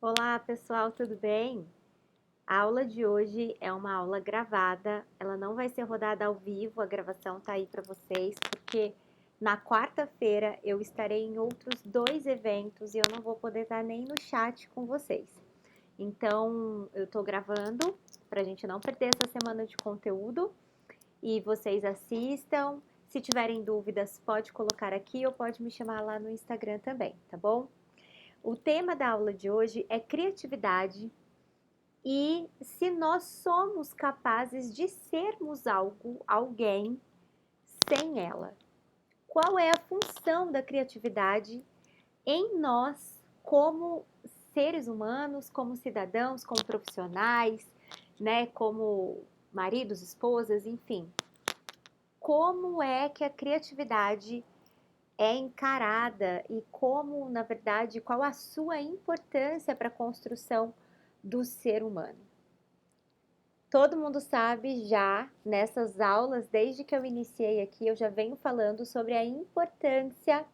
Olá, pessoal, tudo bem? A aula de hoje é uma aula gravada, ela não vai ser rodada ao vivo, a gravação tá aí para vocês, porque na quarta-feira eu estarei em outros dois eventos e eu não vou poder estar nem no chat com vocês. Então, eu tô gravando para a gente não perder essa semana de conteúdo e vocês assistam. Se tiverem dúvidas, pode colocar aqui ou pode me chamar lá no Instagram também, tá bom? O tema da aula de hoje é criatividade e se nós somos capazes de sermos algo, alguém sem ela. Qual é a função da criatividade em nós como seres humanos, como cidadãos, como profissionais, né, como maridos, esposas, enfim. Como é que a criatividade é encarada e como, na verdade, qual a sua importância para a construção do ser humano? Todo mundo sabe já nessas aulas, desde que eu iniciei aqui, eu já venho falando sobre a importância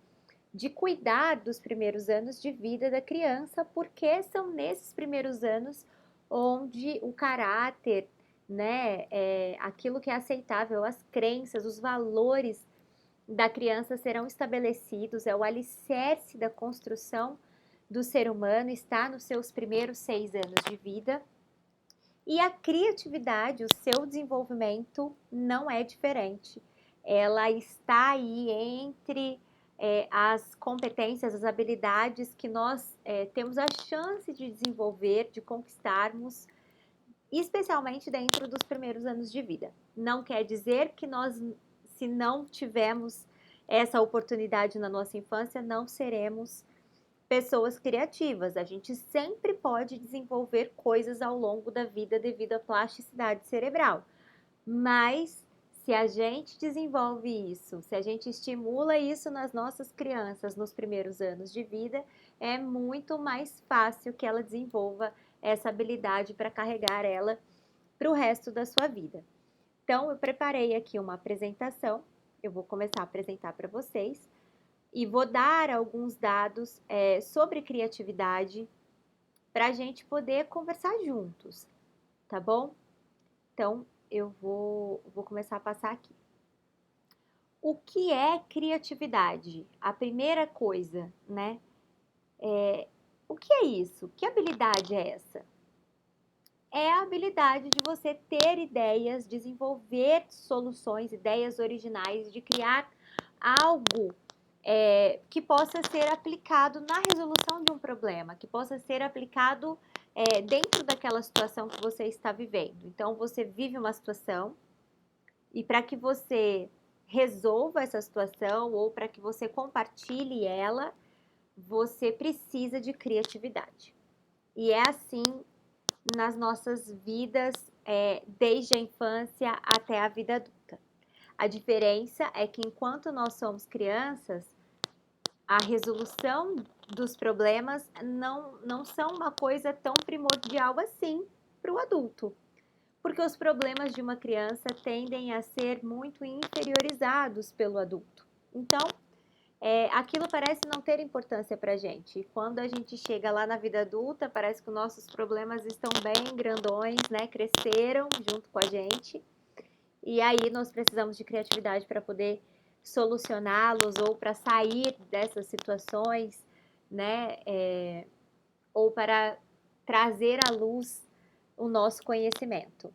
de cuidar dos primeiros anos de vida da criança, porque são nesses primeiros anos onde o caráter, né, aquilo que é aceitável, as crenças, os valores da criança serão estabelecidos, é o alicerce da construção do ser humano, está nos seus primeiros 6 anos de vida. E a criatividade, o seu desenvolvimento não é diferente. Ela está aí entre as competências, as habilidades que nós temos a chance de desenvolver, de conquistarmos, especialmente dentro dos primeiros anos de vida. Não quer dizer que nós, se não tivermos essa oportunidade na nossa infância, não seremos pessoas criativas. A gente sempre pode desenvolver coisas ao longo da vida devido à plasticidade cerebral. Mas se a gente desenvolve isso, se a gente estimula isso nas nossas crianças nos primeiros anos de vida, é muito mais fácil que ela desenvolva essa habilidade para carregar ela para o resto da sua vida. Então, eu preparei aqui uma apresentação, eu vou começar a apresentar para vocês e vou dar alguns dados sobre criatividade para a gente poder conversar juntos, tá bom? Então, eu vou começar a passar aqui. O que é criatividade? A primeira coisa, né? O que é isso? Que habilidade é essa? É a habilidade de você ter ideias, desenvolver soluções, ideias originais, de criar algo que possa ser aplicado na resolução de um problema, que possa ser aplicado dentro daquela situação que você está vivendo. Então, você vive uma situação e para que você resolva essa situação ou para que você compartilhe ela, você precisa de criatividade. E é assim nas nossas vidas, desde a infância até a vida adulta. A diferença é que enquanto nós somos crianças, a resolução dos problemas não são uma coisa tão primordial assim para o adulto. Porque os problemas de uma criança tendem a ser muito inferiorizados pelo adulto. Então, aquilo parece não ter importância para a gente. E quando a gente chega lá na vida adulta, parece que os nossos problemas estão bem grandões, né? Cresceram junto com a gente. E aí nós precisamos de criatividade para poder solucioná-los ou para sair dessas situações, né? Ou para trazer à luz o nosso conhecimento.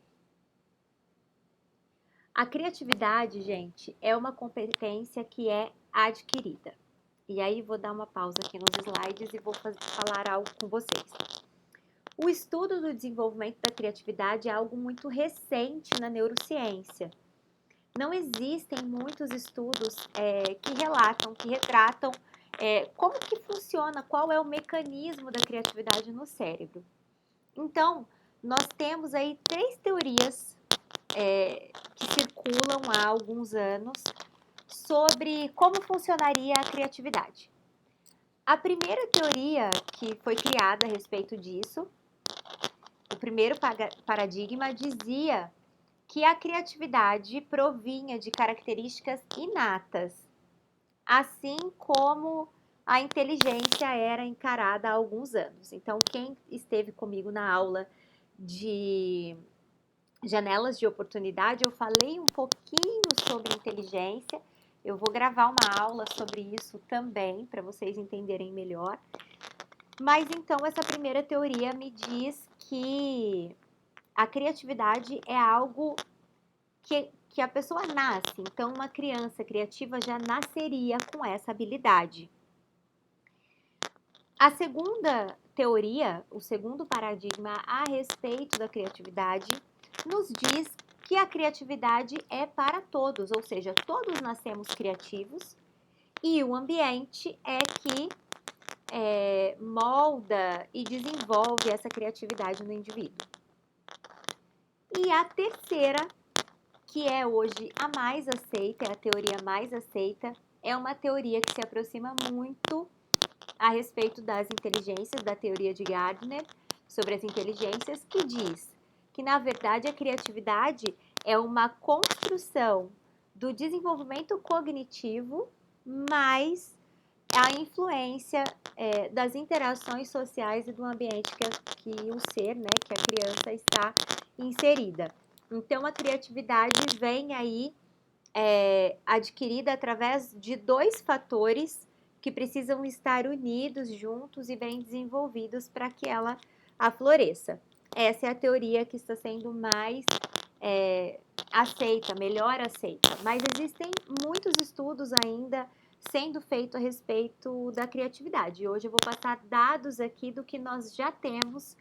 A criatividade, gente, é uma competência que é adquirida. E aí vou dar uma pausa aqui nos slides e vou falar algo com vocês. O estudo do desenvolvimento da criatividade é algo muito recente na neurociência. Não existem muitos estudos que relatam, que retratam como que funciona, qual é o mecanismo da criatividade no cérebro. Então, nós temos aí 3 teorias que circulam há alguns anos sobre como funcionaria a criatividade. A primeira teoria que foi criada a respeito disso, o primeiro paradigma dizia que a criatividade provinha de características inatas, assim como a inteligência era encarada há alguns anos. Então, quem esteve comigo na aula de janelas de oportunidade, eu falei um pouquinho sobre inteligência. Eu vou gravar uma aula sobre isso também, para vocês entenderem melhor. Mas então, essa primeira teoria me diz que a criatividade é algo que a pessoa nasce. Então, uma criança criativa já nasceria com essa habilidade. A segunda teoria, o segundo paradigma a respeito da criatividade, nos diz que a criatividade é para todos, ou seja, todos nascemos criativos e o ambiente é que molda e desenvolve essa criatividade no indivíduo. E a terceira, que é hoje a mais aceita, é a teoria mais aceita, é uma teoria que se aproxima muito a respeito das inteligências, da teoria de Gardner, sobre as inteligências, que diz que, na verdade, a criatividade é uma construção do desenvolvimento cognitivo mais a influência das interações sociais e do ambiente que o ser, né, que a criança está inserida. Então, a criatividade vem aí adquirida através de dois fatores que precisam estar unidos juntos e bem desenvolvidos para que ela afloresça. Essa é a teoria que está sendo mais aceita, melhor aceita. Mas existem muitos estudos ainda sendo feitos a respeito da criatividade. E hoje eu vou passar dados aqui do que nós já temos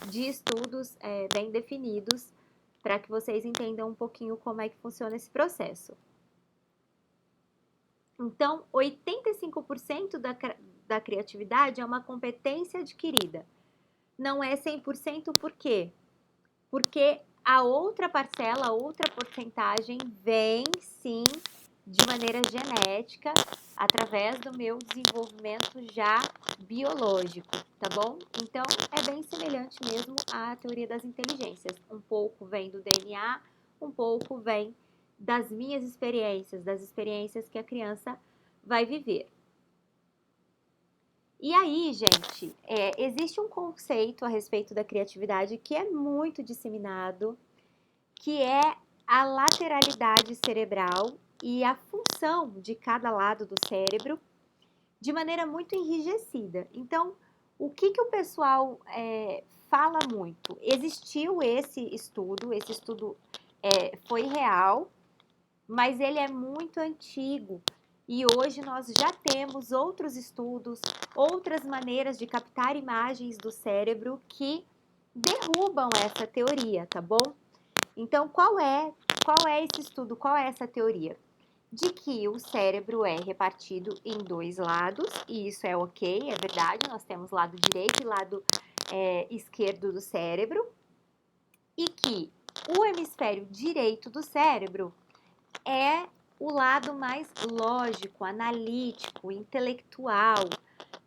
de estudos bem definidos para que vocês entendam um pouquinho como é que funciona esse processo. Então, 85% da criatividade é uma competência adquirida. Não é 100% por quê? Porque a outra parcela, a outra porcentagem vem, sim, de maneira genética, através do meu desenvolvimento já biológico, tá bom? Então, é bem semelhante mesmo à teoria das inteligências. Um pouco vem do DNA, um pouco vem das minhas experiências, das experiências que a criança vai viver. E aí, gente, existe um conceito a respeito da criatividade que é muito disseminado, que é a lateralidade cerebral e a função de cada lado do cérebro de maneira muito enrijecida. Então, o que o pessoal fala muito? Existiu esse estudo foi real, mas ele é muito antigo. E hoje nós já temos outros estudos, outras maneiras de captar imagens do cérebro que derrubam essa teoria, tá bom? Então, qual é esse estudo, qual é essa teoria? De que o cérebro é repartido em dois lados, e isso é ok, é verdade, nós temos lado direito e lado esquerdo do cérebro, e que o hemisfério direito do cérebro é o lado mais lógico, analítico, intelectual,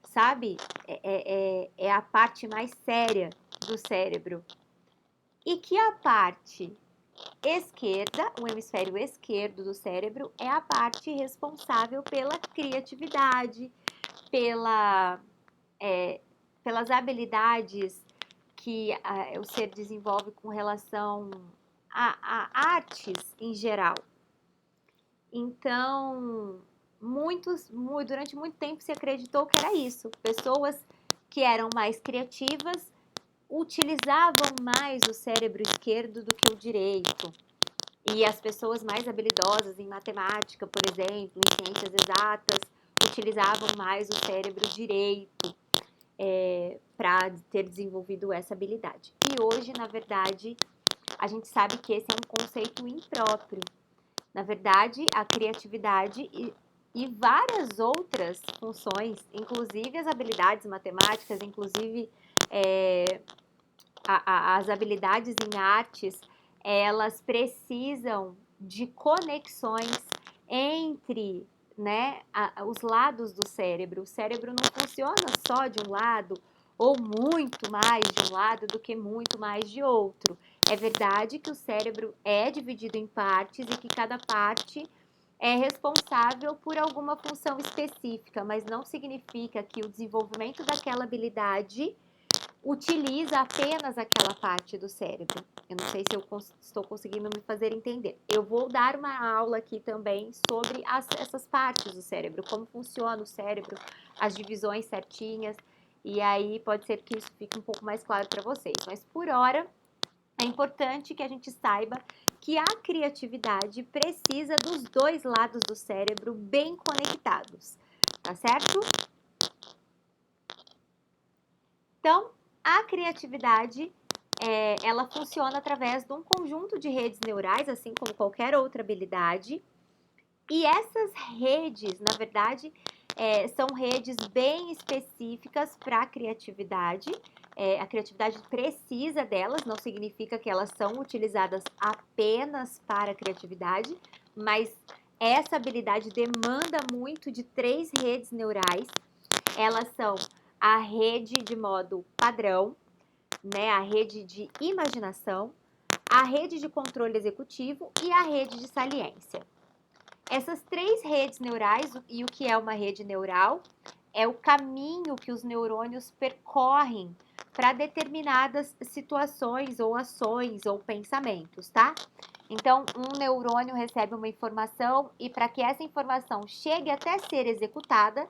sabe? É a parte mais séria do cérebro. E que a parte esquerda, o hemisfério esquerdo do cérebro, é a parte responsável pela criatividade, pelas habilidades que o ser desenvolve com relação a artes em geral. Então, durante muito tempo se acreditou que era isso. Pessoas que eram mais criativas utilizavam mais o cérebro esquerdo do que o direito. E as pessoas mais habilidosas em matemática, por exemplo, em ciências exatas, utilizavam mais o cérebro direito para ter desenvolvido essa habilidade. E hoje, na verdade, a gente sabe que esse é um conceito impróprio. Na verdade, a criatividade e várias outras funções, inclusive as habilidades matemáticas, inclusive as habilidades em artes, elas precisam de conexões entre os lados do cérebro. O cérebro não funciona só de um lado ou muito mais de um lado do que muito mais de outro. É verdade que o cérebro é dividido em partes e que cada parte é responsável por alguma função específica, mas não significa que o desenvolvimento daquela habilidade utiliza apenas aquela parte do cérebro. Eu não sei se eu estou conseguindo me fazer entender. Eu vou dar uma aula aqui também sobre essas partes do cérebro, como funciona o cérebro, as divisões certinhas, e aí pode ser que isso fique um pouco mais claro para vocês. Mas por hora, é importante que a gente saiba que a criatividade precisa dos dois lados do cérebro bem conectados, tá certo? Então, a criatividade, ela funciona através de um conjunto de redes neurais, assim como qualquer outra habilidade. E essas redes, na verdade, são redes bem específicas para a criatividade. A criatividade precisa delas, não significa que elas são utilizadas apenas para a criatividade, mas essa habilidade demanda muito de 3 redes neurais. Elas são a rede de modo padrão, né, a rede de imaginação, a rede de controle executivo e a rede de saliência. Essas 3 redes neurais, e o que é uma rede neural? É o caminho que os neurônios percorrem para determinadas situações ou ações ou pensamentos, tá? Então, um neurônio recebe uma informação e para que essa informação chegue até ser executada,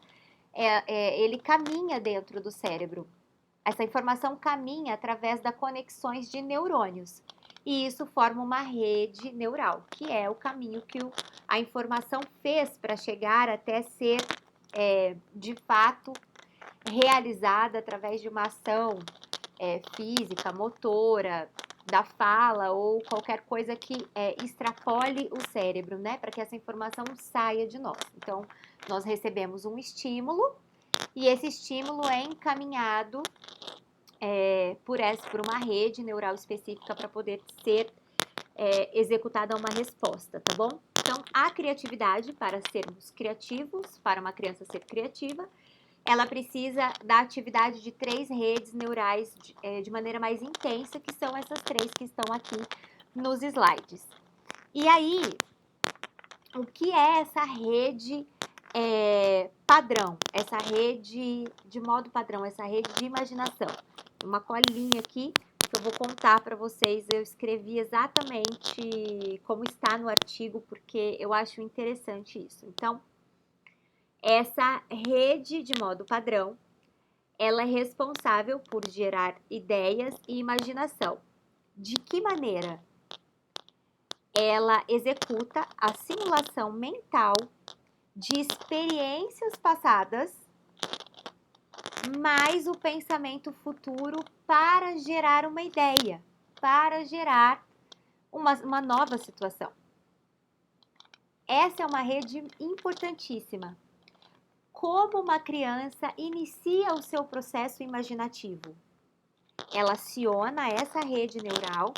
ele caminha dentro do cérebro. Essa informação caminha através das conexões de neurônios. E isso forma uma rede neural, que é o caminho que a informação fez para chegar até ser, de fato, realizada através de uma ação física, motora, da fala ou qualquer coisa que extrapole o cérebro, né? Para que essa informação saia de nós. Então, nós recebemos um estímulo e esse estímulo é encaminhado por uma rede neural específica para poder ser executada uma resposta, tá bom? Então, a criatividade, para sermos criativos, para uma criança ser criativa, ela precisa da atividade de 3 redes neurais de maneira mais intensa, que são essas 3 que estão aqui nos slides. E aí, o que é essa rede padrão? Essa rede de modo padrão, essa rede de imaginação? Uma colinha aqui que eu vou contar para vocês. Eu escrevi exatamente como está no artigo, porque eu acho interessante isso. Então, essa rede de modo padrão, ela é responsável por gerar ideias e imaginação. De que maneira? Ela executa a simulação mental de experiências passadas, mais o pensamento futuro para gerar uma ideia, para gerar uma nova situação. Essa é uma rede importantíssima. Como uma criança inicia o seu processo imaginativo? Ela aciona essa rede neural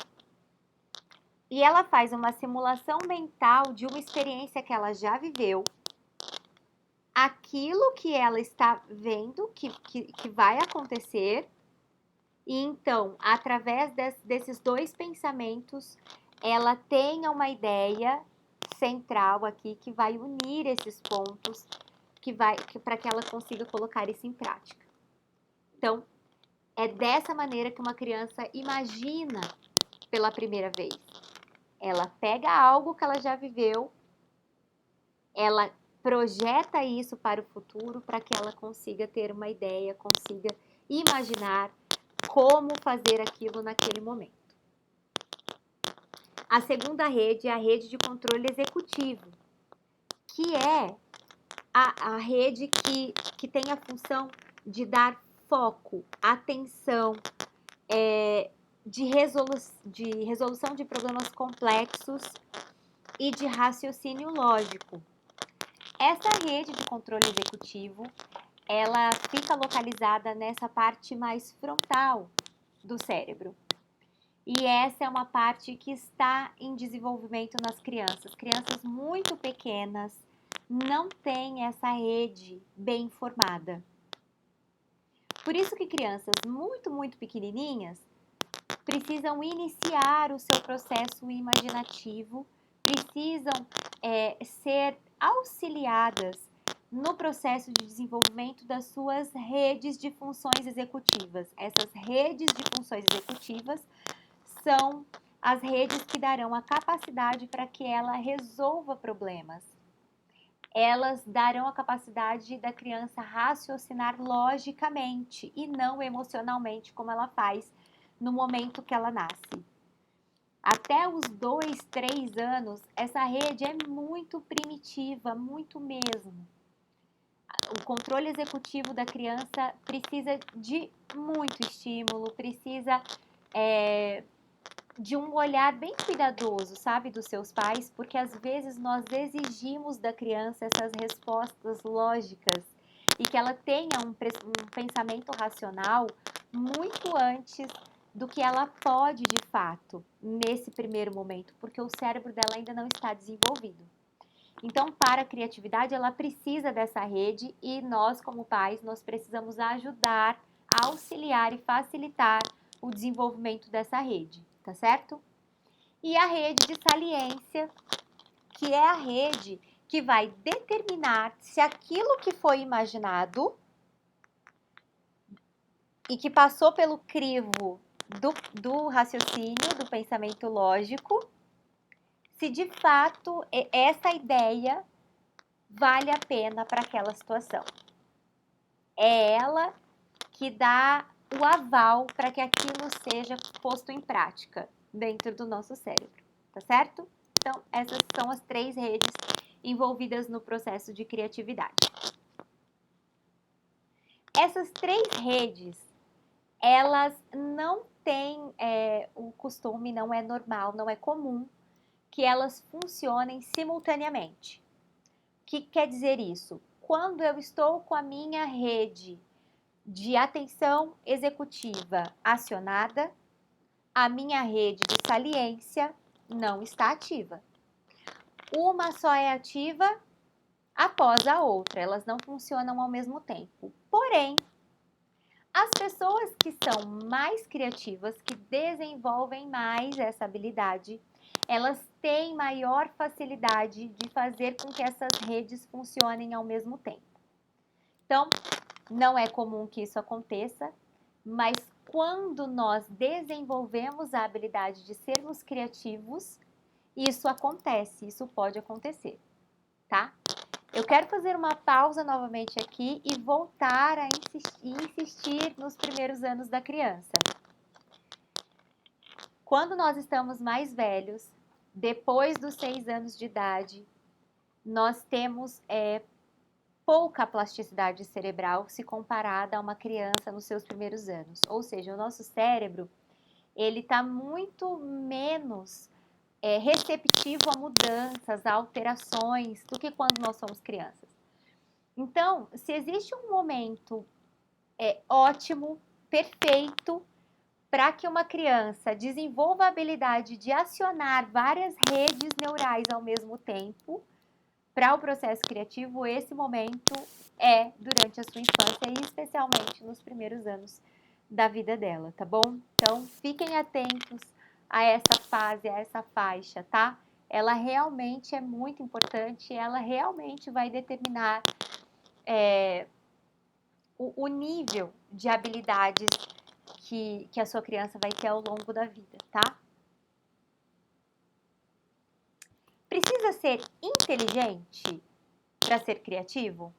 e ela faz uma simulação mental de uma experiência que ela já viveu, aquilo que ela está vendo que vai acontecer, e então, através desses 2 pensamentos, ela tenha uma ideia central aqui que vai unir esses pontos, para que ela consiga colocar isso em prática. Então, é dessa maneira que uma criança imagina pela primeira vez. Ela pega algo que ela já viveu, ela projeta isso para o futuro para que ela consiga ter uma ideia, consiga imaginar como fazer aquilo naquele momento. A segunda rede é a rede de controle executivo, que é a rede que tem a função de dar foco, atenção, de resolução de problemas complexos e de raciocínio lógico. Essa rede de controle executivo, ela fica localizada nessa parte mais frontal do cérebro. E essa é uma parte que está em desenvolvimento nas crianças. Crianças muito pequenas não têm essa rede bem formada. Por isso que crianças muito, muito pequenininhas precisam iniciar o seu processo imaginativo precisam ser auxiliadas no processo de desenvolvimento das suas redes de funções executivas. Essas redes de funções executivas são as redes que darão a capacidade para que ela resolva problemas. Elas darão a capacidade da criança raciocinar logicamente e não emocionalmente, como ela faz no momento que ela nasce. Até os 2, 3 anos, essa rede é muito primitiva, muito mesmo. O controle executivo da criança precisa de muito estímulo, precisa de um olhar bem cuidadoso, sabe, dos seus pais, porque às vezes nós exigimos da criança essas respostas lógicas e que ela tenha um pensamento racional muito antes do que ela pode de fato nesse primeiro momento, porque o cérebro dela ainda não está desenvolvido. Então, para a criatividade, ela precisa dessa rede e nós, como pais, nós precisamos ajudar, auxiliar e facilitar o desenvolvimento dessa rede, tá certo? E a rede de saliência, que é a rede que vai determinar se aquilo que foi imaginado e que passou pelo crivo do raciocínio, do pensamento lógico, se de fato essa ideia vale a pena para aquela situação. É ela que dá o aval para que aquilo seja posto em prática dentro do nosso cérebro, tá certo? Então, essas são as 3 redes envolvidas no processo de criatividade. Essas 3 redes, elas não têm o costume, não é normal, não é comum que elas funcionem simultaneamente. O que quer dizer isso? Quando eu estou com a minha rede de atenção executiva acionada, a minha rede de saliência não está ativa. Uma só é ativa após a outra, elas não funcionam ao mesmo tempo. Porém, as pessoas que são mais criativas, que desenvolvem mais essa habilidade, elas têm maior facilidade de fazer com que essas redes funcionem ao mesmo tempo. Então, não é comum que isso aconteça, mas quando nós desenvolvemos a habilidade de sermos criativos, isso acontece, isso pode acontecer, tá? Eu quero fazer uma pausa novamente aqui e voltar a insistir nos primeiros anos da criança. Quando nós estamos mais velhos, depois dos 6 anos de idade, nós temos pouca plasticidade cerebral se comparada a uma criança nos seus primeiros anos. Ou seja, o nosso cérebro, ele está muito menos receptivo a mudanças, a alterações, do que quando nós somos crianças. Então, se existe um momento ótimo, perfeito, para que uma criança desenvolva a habilidade de acionar várias redes neurais ao mesmo tempo, para o processo criativo, esse momento é durante a sua infância e especialmente nos primeiros anos da vida dela, tá bom? Então, fiquem atentos a essa fase, a essa faixa, tá? Ela realmente é muito importante, ela realmente vai determinar o nível de habilidades que a sua criança vai ter ao longo da vida, tá? Precisa ser inteligente para ser criativo?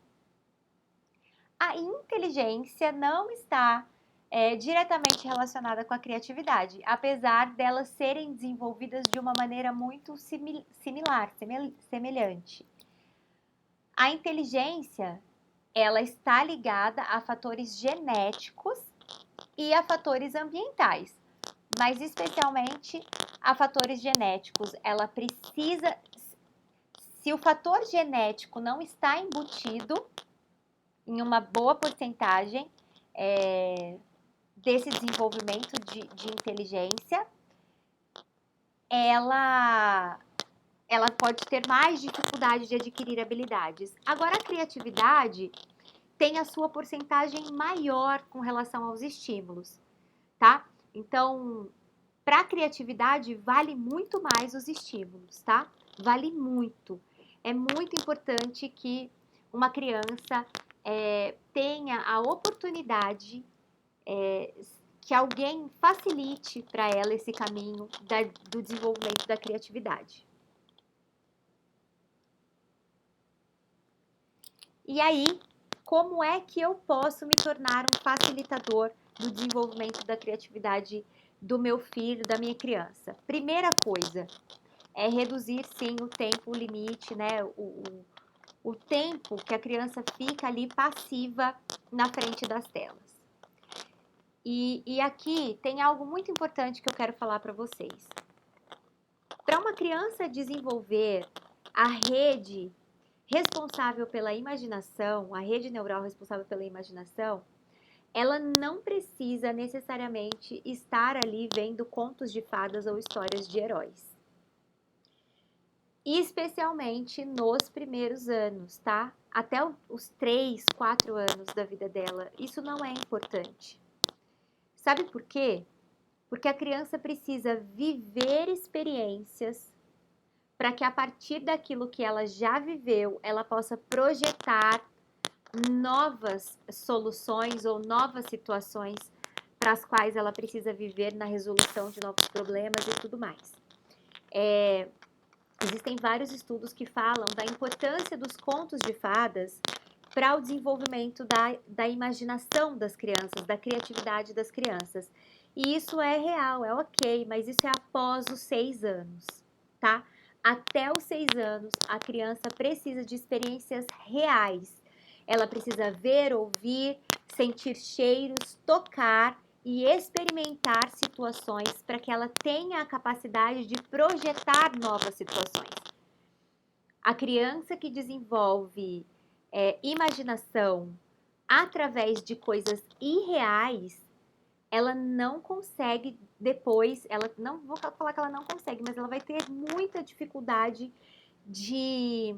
A inteligência não está diretamente relacionada com a criatividade, apesar delas serem desenvolvidas de uma maneira muito semelhante. A inteligência, ela está ligada a fatores genéticos e a fatores ambientais, mas especialmente a fatores genéticos. Ela precisa, se o fator genético não está embutido em uma boa porcentagem desse desenvolvimento de inteligência, ela pode ter mais dificuldade de adquirir habilidades. Agora, a criatividade tem a sua porcentagem maior com relação aos estímulos, tá? Então, para a criatividade, vale muito mais os estímulos, tá? vale muito. É muito importante que uma criança tenha a oportunidade, que alguém facilite para ela esse caminho do desenvolvimento da criatividade. E aí, como é que eu posso me tornar um facilitador do desenvolvimento da criatividade do meu filho, da minha criança? Primeira coisa é reduzir, sim, o tempo limite, né? O tempo que a criança fica ali passiva na frente das telas. E aqui tem algo muito importante que eu quero falar para vocês. Para uma criança desenvolver a rede responsável pela imaginação, a rede neural responsável pela imaginação, ela não precisa necessariamente estar ali vendo contos de fadas ou histórias de heróis. Especialmente nos primeiros anos, tá? Até os 3, 4 anos da vida dela, isso não é importante. Sabe por quê? Porque a criança precisa viver experiências para que a partir daquilo que ela já viveu, ela possa projetar novas soluções ou novas situações para as quais ela precisa viver na resolução de novos problemas e tudo mais. Existem vários estudos que falam da importância dos contos de fadas para o desenvolvimento da imaginação das crianças, da criatividade das crianças. E isso é real, é ok, mas isso é após os 6 anos, tá? Até os 6 anos, a criança precisa de experiências reais. Ela precisa ver, ouvir, sentir cheiros, tocar e experimentar situações para que ela tenha a capacidade de projetar novas situações. A criança que desenvolve imaginação através de coisas irreais, ela não consegue depois, ela não vou falar que ela não consegue, mas ela vai ter muita dificuldade de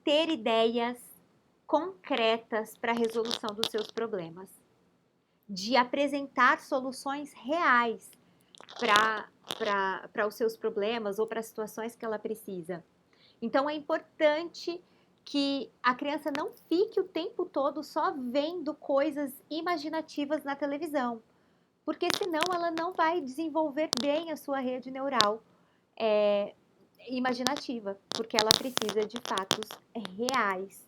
ter ideias concretas para a resolução dos seus problemas, de apresentar soluções reais para os seus problemas ou para as situações que ela precisa. Então é importante que a criança não fique o tempo todo só vendo coisas imaginativas na televisão, porque senão ela não vai desenvolver bem a sua rede neural imaginativa, porque ela precisa de fatos reais,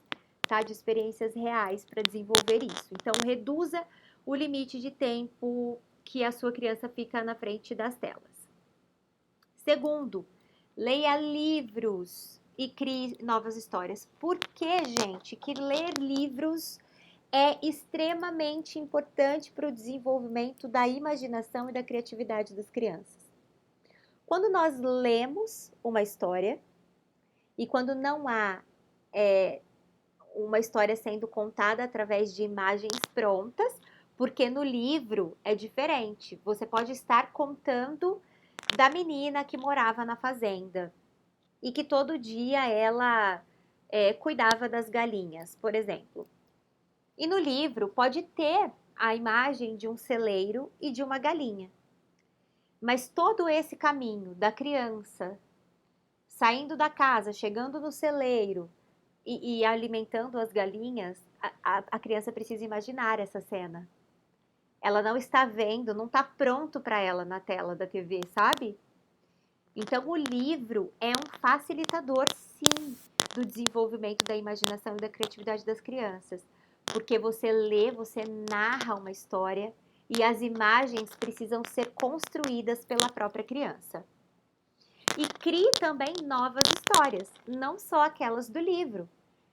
tá? De experiências reais para desenvolver isso. Então reduza o limite de tempo que a sua criança fica na frente das telas. Segundo, leia livros e crie novas histórias. Por que, gente, que ler livros é extremamente importante para o desenvolvimento da imaginação e da criatividade das crianças? Quando nós lemos uma história e quando não há uma história sendo contada através de imagens prontas, porque no livro é diferente. Você pode estar contando da menina que morava na fazenda e que todo dia ela cuidava das galinhas, por exemplo. E no livro pode ter a imagem de um celeiro e de uma galinha. Mas todo esse caminho da criança saindo da casa, chegando no celeiro e alimentando as galinhas, a criança precisa imaginar essa cena. Ela não está vendo, não está pronto para ela na tela da TV, sabe? Então, o livro é um facilitador, sim, do desenvolvimento da imaginação e da criatividade das crianças. Porque você lê, você narra uma história e as imagens precisam ser construídas pela própria criança. E crie também novas histórias, não só aquelas do livro.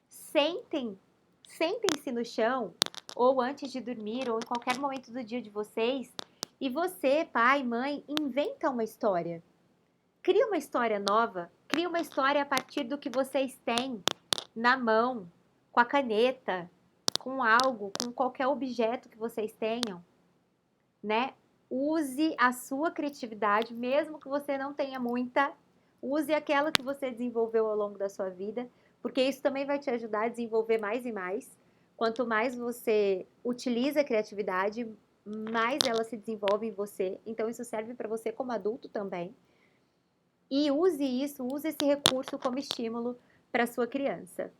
Sentem-se no chão, ou antes de dormir, ou em qualquer momento do dia de vocês, e você, pai, mãe, inventa uma história. Cria uma história nova, cria uma história a partir do que vocês têm na mão, com a caneta, com algo, com qualquer objeto que vocês tenham, né? Use a sua criatividade, mesmo que você não tenha muita, use aquela que você desenvolveu ao longo da sua vida, porque isso também vai te ajudar a desenvolver mais e mais. Quanto mais você utiliza a criatividade, mais ela se desenvolve em você. Então, isso serve para você como adulto também. E use isso, use esse recurso como estímulo para sua criança.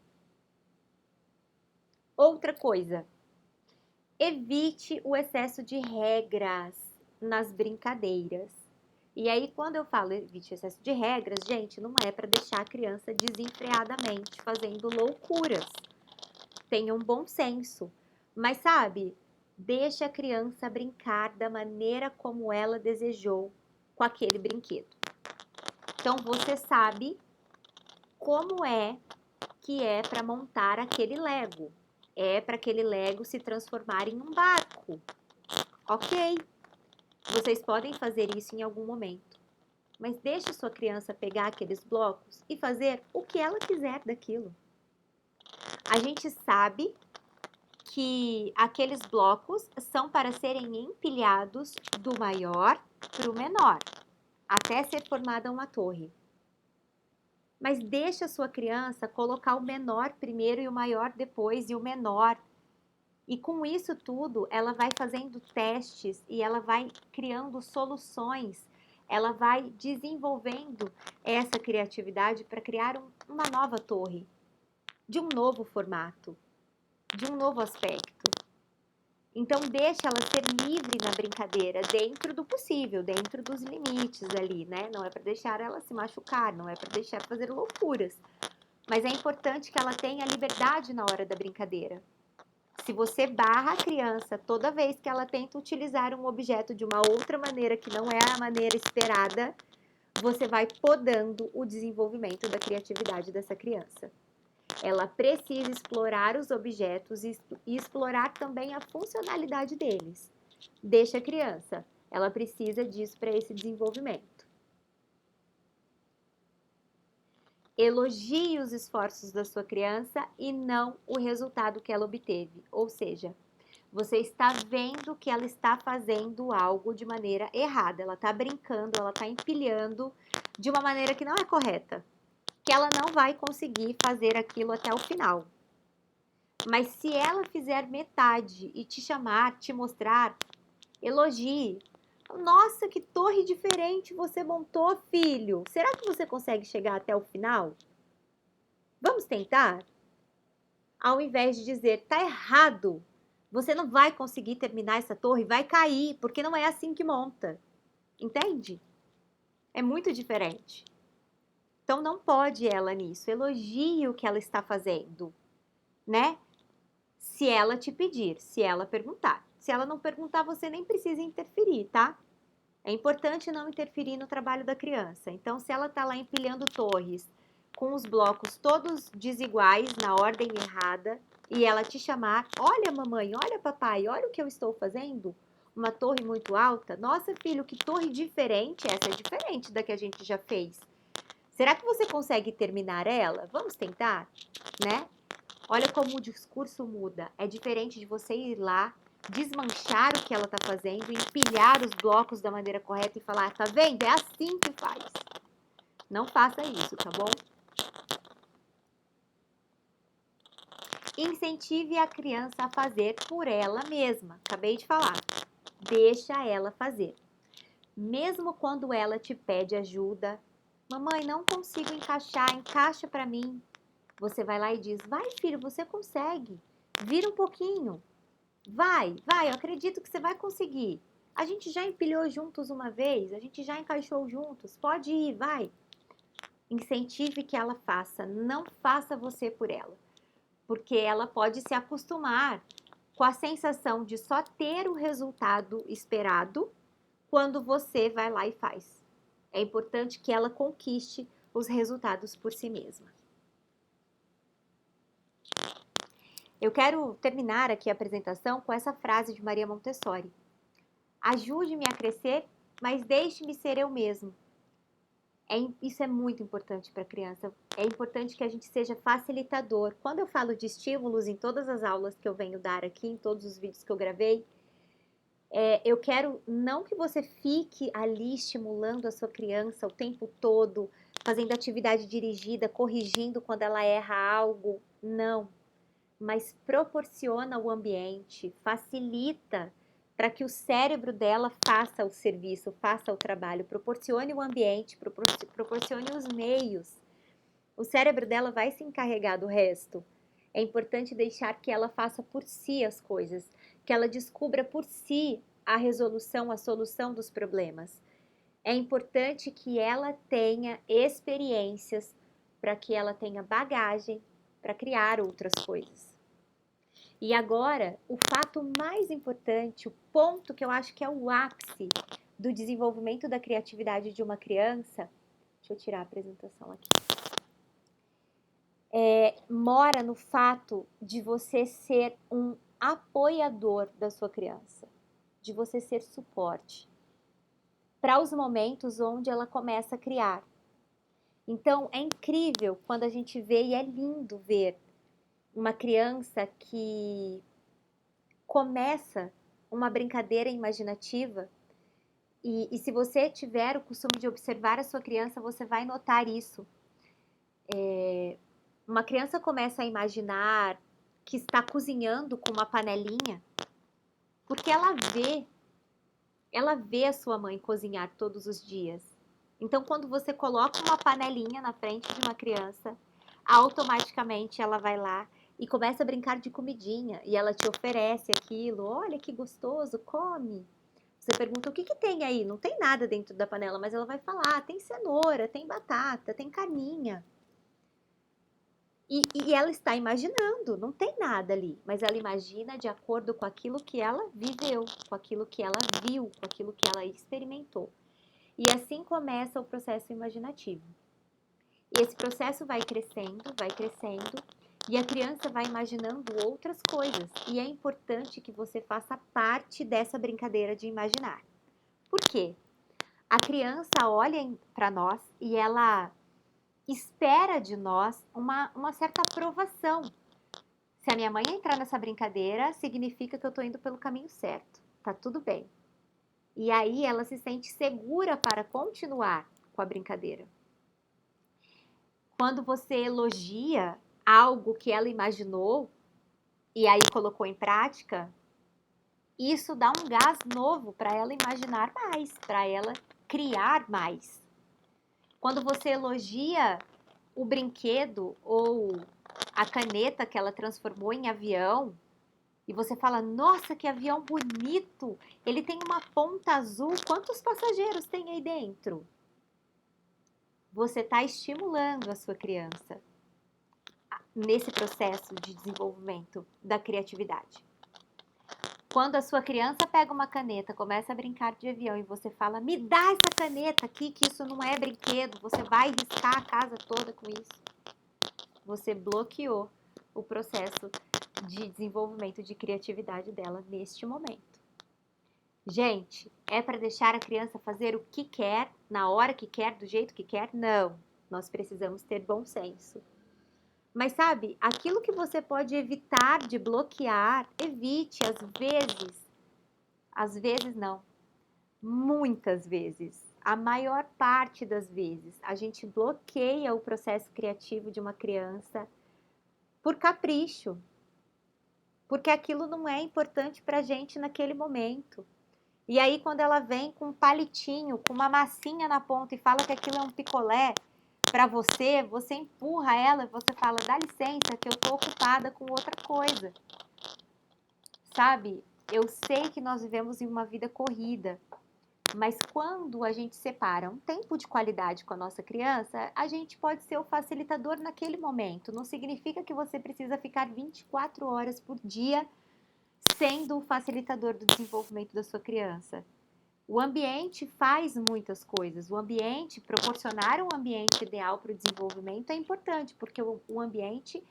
Outra coisa, evite o excesso de regras nas brincadeiras. E aí, quando eu falo evite o excesso de regras, gente, não é para deixar a criança desenfreadamente fazendo loucuras. Tenha um bom senso. Mas sabe, deixa a criança brincar da maneira como ela desejou com aquele brinquedo. Então, você sabe como é que é para montar aquele Lego. É para aquele Lego se transformar em um barco. Ok, vocês podem fazer isso em algum momento. Mas deixe sua criança pegar aqueles blocos e fazer o que ela quiser daquilo. A gente sabe que aqueles blocos são para serem empilhados do maior para o menor, até ser formada uma torre. Mas deixa a sua criança colocar o menor primeiro e o maior depois e o menor. E com isso tudo, ela vai fazendo testes e ela vai criando soluções, ela vai desenvolvendo essa criatividade para criar uma nova torre, de um novo formato, de um novo aspecto. Então, deixa ela ser livre na brincadeira, dentro do possível, dentro dos limites ali, né? Não é para deixar ela se machucar, não é para deixar fazer loucuras. Mas é importante que ela tenha liberdade na hora da brincadeira. Se você barra a criança toda vez que ela tenta utilizar um objeto de uma outra maneira que não é a maneira esperada, você vai podando o desenvolvimento da criatividade dessa criança. Ela precisa explorar os objetos e explorar também a funcionalidade deles. Deixa a criança, ela precisa disso para esse desenvolvimento. Elogie os esforços da sua criança e não o resultado que ela obteve. Ou seja, você está vendo que ela está fazendo algo de maneira errada. Ela está brincando, ela está empilhando de uma maneira que não é correta. Que ela não vai conseguir fazer aquilo até o final. Mas se ela fizer metade e te chamar, te mostrar, elogie. Nossa, que torre diferente você montou, filho. Será que você consegue chegar até o final? Vamos tentar? Ao invés de dizer, tá errado, você não vai conseguir terminar essa torre, vai cair, porque não é assim que monta. Entende? É muito diferente. Então não pode ela nisso. Elogie o que ela está fazendo, né? Se ela te pedir, se ela perguntar. Se ela não perguntar, você nem precisa interferir, tá? É importante não interferir no trabalho da criança. Então, se ela tá lá empilhando torres com os blocos todos desiguais, na ordem errada, e ela te chamar, olha mamãe, olha papai, olha o que eu estou fazendo, uma torre muito alta. Nossa, filho, que torre diferente, essa é diferente da que a gente já fez. Será que você consegue terminar ela? Vamos tentar, né? Olha como o discurso muda. É diferente de você ir lá, desmanchar o que ela está fazendo, empilhar os blocos da maneira correta e falar, tá vendo? É assim que faz. Não faça isso, tá bom? Incentive a criança a fazer por ela mesma. Acabei de falar. Deixa ela fazer. Mesmo quando ela te pede ajuda, mamãe, não consigo encaixar, encaixa para mim. Você vai lá e diz, vai filho, você consegue. Vira um pouquinho. Vai, eu acredito que você vai conseguir. A gente já empilhou juntos uma vez, a gente já encaixou juntos. Pode ir, vai. Incentive que ela faça, não faça você por ela. Porque ela pode se acostumar com a sensação de só ter o resultado esperado quando você vai lá e faz. É importante que ela conquiste os resultados por si mesma. Eu quero terminar aqui a apresentação com essa frase de Maria Montessori. Ajude-me a crescer, mas deixe-me ser eu mesmo. Isso é muito importante para a criança. É importante que a gente seja facilitador. Quando eu falo de estímulos em todas as aulas que eu venho dar aqui, em todos os vídeos que eu gravei, eu quero não que você fique ali estimulando a sua criança o tempo todo, fazendo atividade dirigida, corrigindo quando ela erra algo. Não. Mas proporciona o ambiente, facilita para que o cérebro dela faça o serviço, faça o trabalho, proporcione o ambiente, proporcione os meios. O cérebro dela vai se encarregar do resto. É importante deixar que ela faça por si as coisas, que ela descubra por si a resolução, a solução dos problemas. É importante que ela tenha experiências para que ela tenha bagagem para criar outras coisas. E agora, o fato mais importante, o ponto que eu acho que é o ápice do desenvolvimento da criatividade de uma criança, deixa eu tirar a apresentação aqui, mora no fato de você ser um apoiador da sua criança, de você ser suporte para os momentos onde ela começa a criar. Então, é incrível quando a gente vê, e é lindo ver, uma criança que começa uma brincadeira imaginativa, e se você tiver o costume de observar a sua criança, você vai notar isso. Uma criança começa a imaginar que está cozinhando com uma panelinha, porque ela vê a sua mãe cozinhar todos os dias. Então, quando você coloca uma panelinha na frente de uma criança, automaticamente ela vai lá e começa a brincar de comidinha, e ela te oferece aquilo, olha que gostoso, come. Você pergunta, o que que tem aí? Não tem nada dentro da panela, mas ela vai falar, tem cenoura, tem batata, tem carninha. E ela está imaginando, não tem nada ali, mas ela imagina de acordo com aquilo que ela viveu, com aquilo que ela viu, com aquilo que ela experimentou. E assim começa o processo imaginativo. E esse processo vai crescendo, e a criança vai imaginando outras coisas. E é importante que você faça parte dessa brincadeira de imaginar. Por quê? A criança olha para nós e ela espera de nós uma certa aprovação. Se a minha mãe entrar nessa brincadeira, significa que eu estou indo pelo caminho certo. Tá tudo bem. E aí ela se sente segura para continuar com a brincadeira. Quando você elogia algo que ela imaginou e aí colocou em prática, isso dá um gás novo para ela imaginar mais, para ela criar mais. Quando você elogia o brinquedo ou a caneta que ela transformou em avião, e você fala, nossa, que avião bonito! Ele tem uma ponta azul, quantos passageiros tem aí dentro? Você está estimulando a sua criança nesse processo de desenvolvimento da criatividade. Quando a sua criança pega uma caneta, começa a brincar de avião e você fala, me dá essa caneta aqui, que isso não é brinquedo, você vai riscar a casa toda com isso. Você bloqueou o processo de desenvolvimento de criatividade dela neste momento. Gente, é para deixar a criança fazer o que quer, na hora que quer, do jeito que quer? Não. Nós precisamos ter bom senso. Mas sabe, aquilo que você pode evitar de bloquear, evite às vezes não, muitas vezes, a maior parte das vezes, a gente bloqueia o processo criativo de uma criança por capricho, porque aquilo não é importante pra gente naquele momento. E aí quando ela vem com um palitinho, com uma massinha na ponta e fala que aquilo é um picolé, para você, você empurra ela e você fala, dá licença que eu tô ocupada com outra coisa. Sabe? Eu sei que nós vivemos em uma vida corrida, mas quando a gente separa um tempo de qualidade com a nossa criança, a gente pode ser o facilitador naquele momento. Não significa que você precisa ficar 24 horas por dia sendo o facilitador do desenvolvimento da sua criança. O ambiente faz muitas coisas. O ambiente, proporcionar um ambiente ideal para o desenvolvimento é importante, porque o ambiente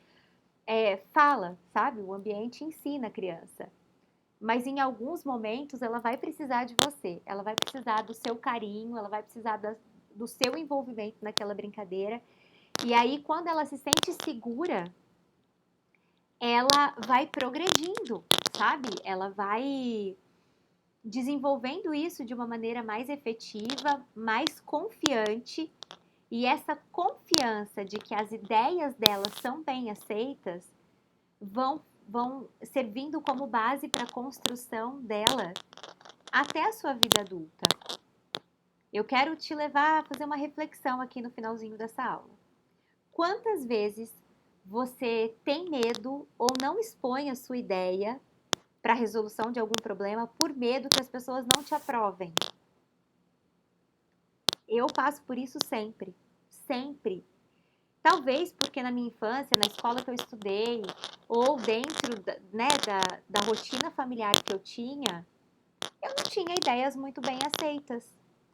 fala, sabe? O ambiente ensina a criança. Mas em alguns momentos ela vai precisar de você, ela vai precisar do seu carinho, ela vai precisar do seu envolvimento naquela brincadeira. E aí, quando ela se sente segura, ela vai progredindo, sabe? Ela vai desenvolvendo isso de uma maneira mais efetiva, mais confiante, e essa confiança de que as ideias dela são bem aceitas vão servindo como base para a construção dela até a sua vida adulta. Eu quero te levar a fazer uma reflexão aqui no finalzinho dessa aula. Quantas vezes você tem medo ou não expõe a sua ideia para a resolução de algum problema por medo que as pessoas não te aprovem? Eu passo por isso sempre, sempre. Talvez porque na minha infância, na escola que eu estudei, ou dentro da rotina familiar que eu tinha, eu não tinha ideias muito bem aceitas.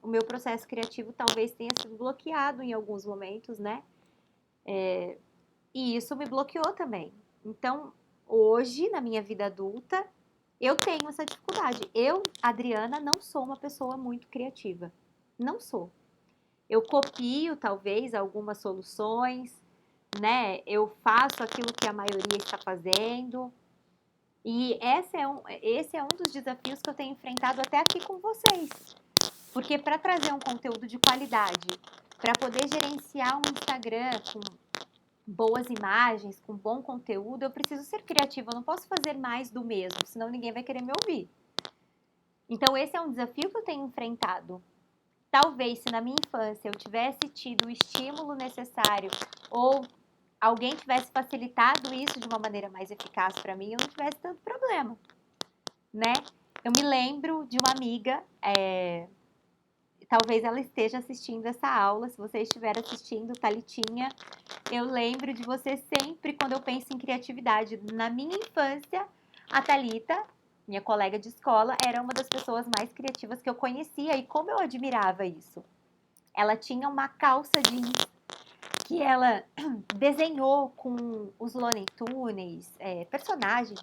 O meu processo criativo talvez tenha sido bloqueado em alguns momentos, né? E isso me bloqueou também. Então, hoje, na minha vida adulta, eu tenho essa dificuldade. Eu, Adriana, não sou uma pessoa muito criativa. Não sou. Eu copio, talvez, algumas soluções, né? Eu faço aquilo que a maioria está fazendo. E esse é um dos desafios que eu tenho enfrentado até aqui com vocês. Porque para trazer um conteúdo de qualidade, para poder gerenciar um Instagram com boas imagens, com bom conteúdo, eu preciso ser criativa. Eu não posso fazer mais do mesmo, senão ninguém vai querer me ouvir. Então, esse é um desafio que eu tenho enfrentado. Talvez se na minha infância eu tivesse tido o estímulo necessário ou alguém tivesse facilitado isso de uma maneira mais eficaz para mim, eu não tivesse tanto problema, né? Eu me lembro de uma amiga, talvez ela esteja assistindo essa aula, se você estiver assistindo, Thalitinha, eu lembro de você sempre quando eu penso em criatividade. Na minha infância, a Thalita, minha colega de escola, era uma das pessoas mais criativas que eu conhecia e como eu admirava isso. Ela tinha uma calça jeans que ela desenhou com os Looney Tunes, personagens,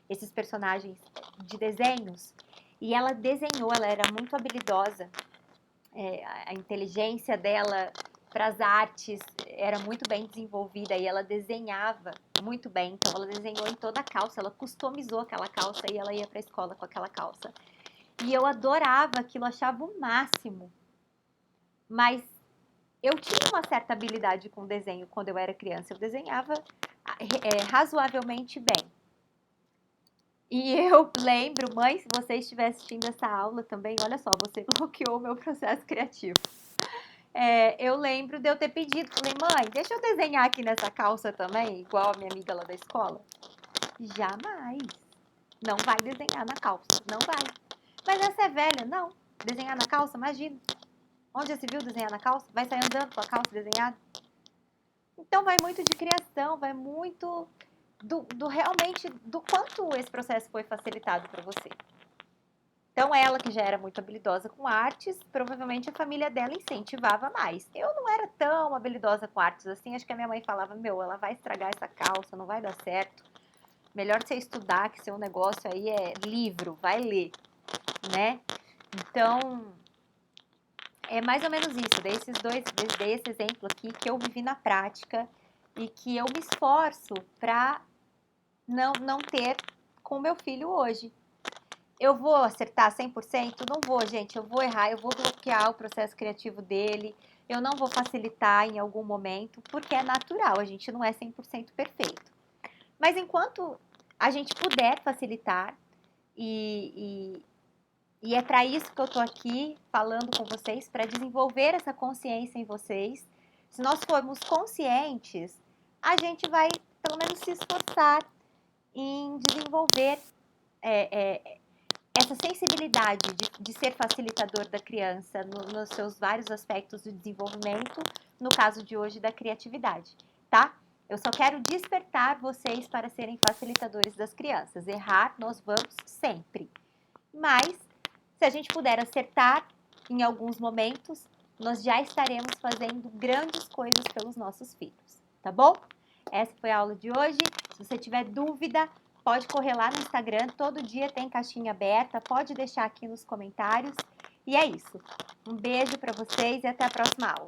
esses personagens de desenhos. E ela desenhou, ela era muito habilidosa, a inteligência dela para as artes era muito bem desenvolvida e ela desenhava muito bem. Então, ela desenhou em toda a calça, ela customizou aquela calça e ela ia para a escola com aquela calça. E eu adorava aquilo, achava o máximo. Mas eu tinha uma certa habilidade com desenho quando eu era criança. Eu desenhava razoavelmente bem. E eu lembro, mãe, se você estiver assistindo essa aula também, olha só, você bloqueou o meu processo criativo. Eu lembro de eu ter pedido, falei, mãe, deixa eu desenhar aqui nessa calça também, igual a minha amiga lá da escola. Jamais. Não vai desenhar na calça, não vai. Mas essa é velha, não. Desenhar na calça, imagina. Onde já se viu desenhar na calça? Vai sair andando com a calça desenhada? Então vai muito de criação, vai muito realmente do quanto esse processo foi facilitado para você. Então, ela, que já era muito habilidosa com artes, provavelmente a família dela incentivava mais. Eu não era tão habilidosa com artes assim, acho que a minha mãe falava, ela vai estragar essa calça, não vai dar certo. Melhor você estudar, que seu negócio aí é livro, vai ler, né? Então, é mais ou menos isso, dei esse exemplo aqui que eu vivi na prática e que eu me esforço para não ter com o meu filho hoje. Eu vou acertar 100%? Não vou, gente. Eu vou errar, eu vou bloquear o processo criativo dele. Eu não vou facilitar em algum momento, porque é natural, a gente não é 100% perfeito. Mas enquanto a gente puder facilitar, e é para isso que eu estou aqui falando com vocês, para desenvolver essa consciência em vocês. Se nós formos conscientes, a gente vai, pelo menos, se esforçar em desenvolver essa sensibilidade de ser facilitador da criança nos seus vários aspectos do desenvolvimento, no caso de hoje, da criatividade, tá? Eu só quero despertar vocês para serem facilitadores das crianças. Errar, nós vamos sempre. Mas, se a gente puder acertar em alguns momentos, nós já estaremos fazendo grandes coisas pelos nossos filhos, tá bom? Essa foi a aula de hoje. Se você tiver dúvida, pode correr lá no Instagram, todo dia tem caixinha aberta, pode deixar aqui nos comentários. E é isso. Um beijo para vocês e até a próxima aula.